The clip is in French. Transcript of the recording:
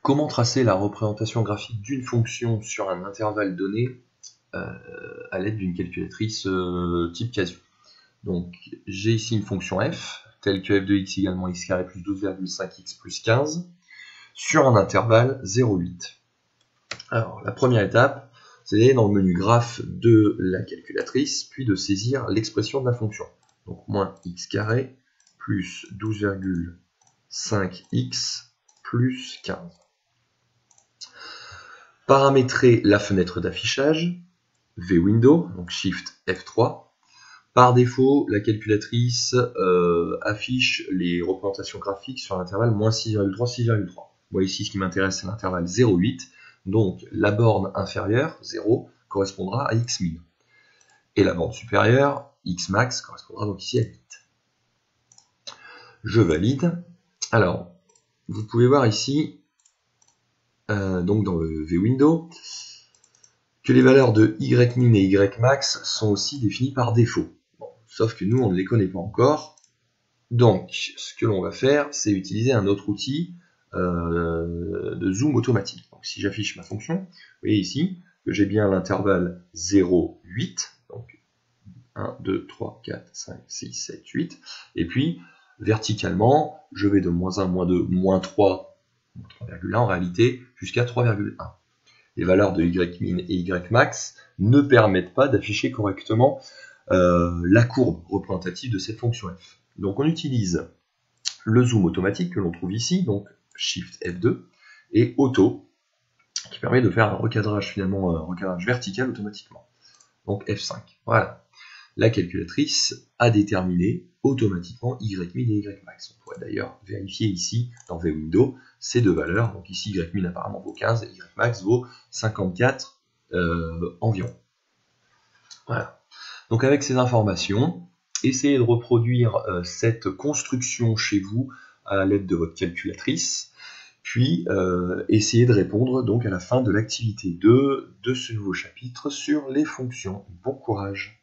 Comment tracer la représentation graphique d'une fonction sur un intervalle donné à l'aide d'une calculatrice type Casio? Donc j'ai ici une fonction f, telle que f de x également x carré plus 12,5x plus 15, sur un intervalle 0,8. Alors la première étape, c'est d'aller dans le menu graphe de la calculatrice, puis de saisir l'expression de la fonction. Donc moins x carré plus 12,5x plus 15. Paramétrer la fenêtre d'affichage, VWindow, donc Shift F3. Par défaut, la calculatrice affiche les représentations graphiques sur l'intervalle moins 6,3, 6,3. Moi ici, ce qui m'intéresse, c'est l'intervalle 0,8. Donc la borne inférieure, 0, correspondra à x min. Et la borne supérieure, x max, correspondra donc ici à 8. Je valide. Alors, vous pouvez voir ici, donc dans le VWindow, que les valeurs de y min et y max sont aussi définies par défaut. Bon, sauf que nous, on ne les connaît pas encore. Donc, ce que l'on va faire, c'est utiliser un autre outil de zoom automatique. Donc, si j'affiche ma fonction, vous voyez ici que j'ai bien l'intervalle 0, 8. Donc, 1, 2, 3, 4, 5, 6, 7, 8. Et puis, verticalement, je vais de moins 1, moins 2, moins 3, 3,1 en réalité, jusqu'à 3,1. Les valeurs de y min et y max ne permettent pas d'afficher correctement la courbe représentative de cette fonction f. Donc on utilise le zoom automatique que l'on trouve ici, donc Shift F2, et Auto, qui permet de faire un recadrage finalement, un recadrage vertical automatiquement. Donc F5. Voilà. La calculatrice a déterminé automatiquement y min et y max. On pourrait d'ailleurs vérifier ici dans VWindow ces deux valeurs. Donc ici y min apparemment vaut 15 et y max vaut 54 environ. Voilà. Donc avec ces informations, essayez de reproduire cette construction chez vous à l'aide de votre calculatrice, puis essayez de répondre donc à la fin de l'activité 2 de ce nouveau chapitre sur les fonctions. Bon courage!